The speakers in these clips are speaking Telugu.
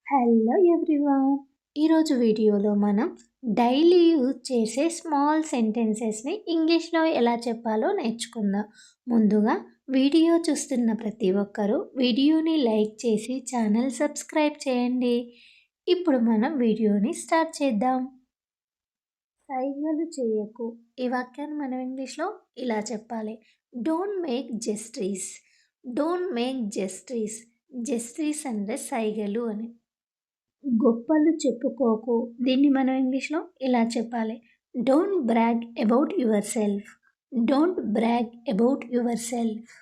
Hello everyone. ఈరోజు వీడియోలో మనం డైలీ యూజ్ చేసే స్మాల్ సెంటెన్సెస్ని ఇంగ్లీష్లో ఎలా చెప్పాలో నేర్చుకుందాం. ముందుగా వీడియో చూస్తున్న ప్రతి ఒక్కరూ వీడియోని లైక్ చేసి ఛానల్ సబ్స్క్రైబ్ చేయండి. ఇప్పుడు మనం వీడియోని స్టార్ట్ చేద్దాం. సైగలు చేయకు. ఈ వాక్యాన్ని మనం ఇంగ్లీష్లో ఇలా చెప్పాలి. Don't make gestures. Don't make gestures. Gestures అంటే సైగలు అని. గొప్పలు చెప్పుకోకు. దీన్ని మనం ఇంగ్లీష్లో ఇలా చెప్పాలి. Don't brag about yourself. Don't brag about yourself.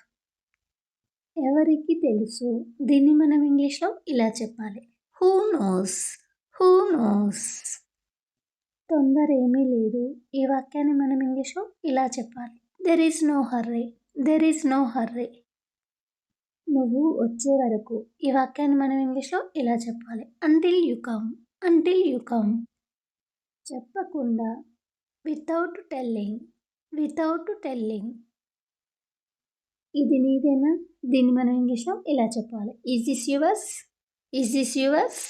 ఎవరికి తెలుసు. దీన్ని మనం ఇంగ్లీష్లో ఇలా చెప్పాలి. Who knows. Who knows. తొందర ఏమీ లేదు. ఈ వాక్యాన్ని మనం ఇంగ్లీష్లో ఇలా చెప్పాలి. There is no hurry. There is no hurry. నువ్వు వచ్చే వరకు. ఈ వాక్యాన్ని మనం ఇంగ్లీష్లో ఇలా చెప్పాలి. Until you come. Until you come. చెప్పకుండా. Without telling. Without telling. ఇది నీదేనా. దీన్ని మనం ఇంగ్లీష్లో ఇలా చెప్పాలి. Is this yours. Is this yours.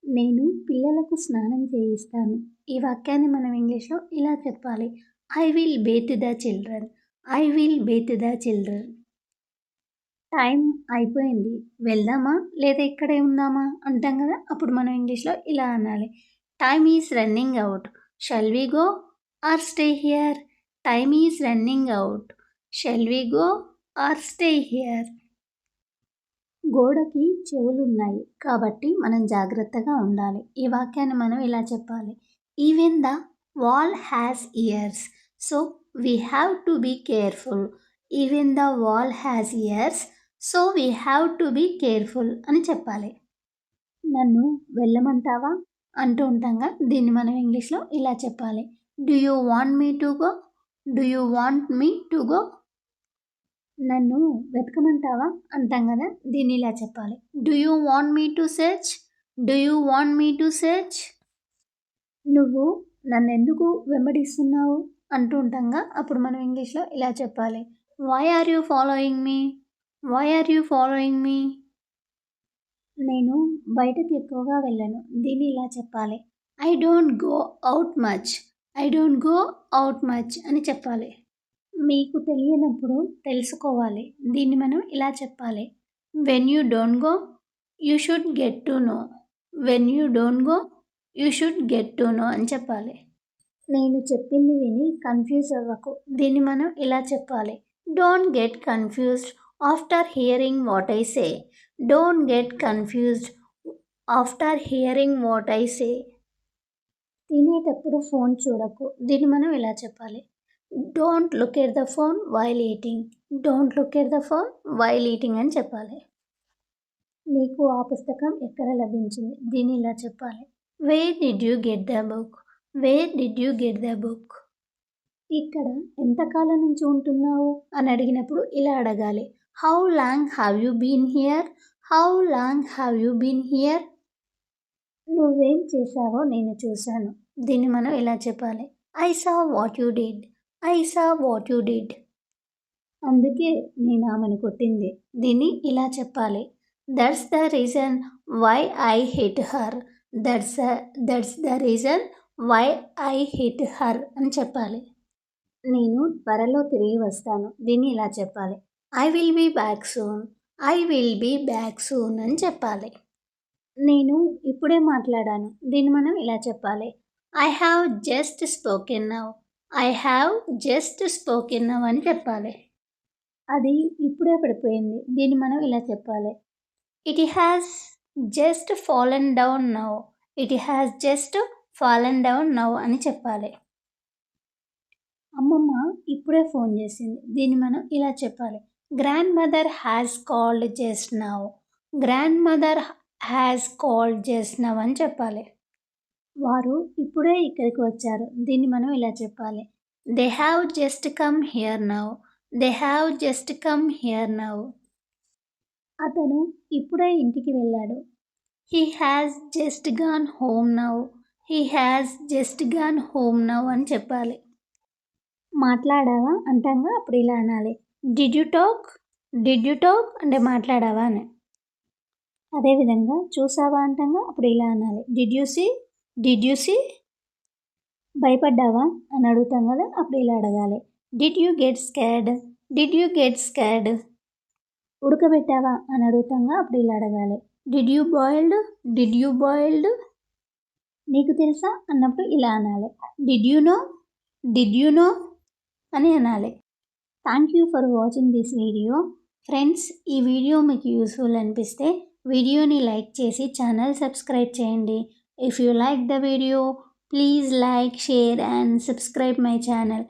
నేను పిల్లలకు స్నానం చేయిస్తాను. ఈ వాక్యాన్ని మనం ఇంగ్లీష్లో ఇలా చెప్పాలి. I will Beth the children. I will Beth the children. Time అయిపోయింది. వెళ్దామా లేదా ఇక్కడే ఉందామా అంటాం కదా, అప్పుడు మనం ఇంగ్లీష్లో ఇలా అనాలి. Time is running out. Shall we go or stay here. Time is running out. Shall we go or stay here. గోడకి చెవులున్నాయి కాబట్టి మనం జాగ్రత్తగా ఉండాలి. ఈ వాక్యాన్ని మనం ఇలా చెప్పాలి. Even the wall has ears, so we have to be careful. Even the wall has ears, so we have to be careful అని చెప్పాలి. నన్ను వెళ్ళమంటావా అంటూ ఉంటాంగా, దీన్ని మనం ఇంగ్లీష్లో ఇలా చెప్పాలి. Do you want me to go. Do you want me to go. నన్ను వెతకమంటావా అంటాం కదా, దీన్ని ఇలా చెప్పాలి. Do you want me to search. Do you want me to search. నువ్వు నన్ను ఎందుకు వెంబడిస్తున్నావు అంటూ ఉంటాంగా, అప్పుడు మనం ఇంగ్లీష్లో ఇలా చెప్పాలి. Why are you following me. Why are you following me. నేను బయటకు ఎక్కువగా వెళ్ళను. దీన్ని ఇలా చెప్పాలి. I don't go out much. I don't go out much అని చెప్పాలి. మీకు తెలియనప్పుడు తెలుసుకోవాలి. దీన్ని మనం ఇలా చెప్పాలి. When you don't go you should get to know. When you don't go you should get to know అని చెప్పాలి. నేను చెప్పింది విని కన్ఫ్యూజ్ అవ్వకు. దీన్ని మనం ఇలా చెప్పాలి. Don't get confused after hearing what I say. Don't get confused after hearing what I say. తినేటప్పుడు ఫోన్ చూడకు. దీన్ని మనం ఇలా చెప్పాలి. Don't look at the phone while eating. Don't look at the phone while eating అని చెప్పాలి. నీకు ఆ పుస్తకం ఎక్కడ లభించింది. దీన్ని ఇలా చెప్పాలి. Where did you get the book. Where did you get the book. ఇక్కడ ఎంతకాలం నుంచి ఉంటున్నావు అని అడిగినప్పుడు ఇలా అడగాలి. How long have you been here. How long have you been here. నువ్వేం చేశావో నేను చూశాను. దీన్ని మనం ఇలా చెప్పాలి. I saw what you did. I saw what you did. అందుకే నేను ఆమెను కొట్టింది. దీన్ని ఇలా చెప్పాలి. That's the reason why I hit her. That's the reason why I hit her అని చెప్పాలి. నేను త్వరలో తిరిగి వస్తాను. దీన్ని ఇలా చెప్పాలి. I will be back soon. I will be back soon అని చెప్పాలి. నేను ఇప్పుడే మాట్లాడాను. దీన్ని మనం ఇలా చెప్పాలి. I have just spoken now. I have just spoken now అని చెప్పాలి. అది ఇప్పుడే పడిపోయింది. దీన్ని మనం ఇలా చెప్పాలి. It has just fallen down now. It has just fallen down now అని చెప్పాలి. అమ్మమ్మ ఇప్పుడే ఫోన్ చేసింది. దీన్ని మనం ఇలా చెప్పాలి. Grand mother has called just now. Grand mother has called just now అని చెప్పాలి. వారు ఇప్పుడే ఇక్కడికి వచ్చారు. దీన్ని మనం ఇలా చెప్పాలి. They have just come here now. They have just come here now. అతను ఇప్పుడే ఇంటికి వెళ్ళాడు. He has just gone home now. He has just gone home now అని చెప్పాలి. మాట్లాడావా అంటాంగా, అప్పుడు ఇలా అనాలి. Did you talk. Did you talk అంటే మాట్లాడావా అని. అదేవిధంగా చూసావా అంటాంగా అప్పుడు ఇలా అనాలి. డిడ్ యూ సీ భయపడ్డావా అని అడుగుతాం కదా, అప్పుడు ఇలా అడగాలి. డిడ్ యూ గెట్ స్కార్డ్ ఉడకబెట్టావా అని అడుగుతాంగా, అప్పుడు ఇలా అడగాలి. డిడ్ యూ బాయిల్డ్ నీకు తెలుసా అన్నప్పుడు ఇలా అనాలి. డిడ్ యూ నో అని అనాలి. Thank you for watching this video. Friends, ఈ వీడియో మీకు యూస్ఫుల్ అనిపిస్తే వీడియోని లైక్ చేసి ఛానల్ సబ్స్క్రైబ్ చేయండి. If you like the video, please like, share and subscribe my channel.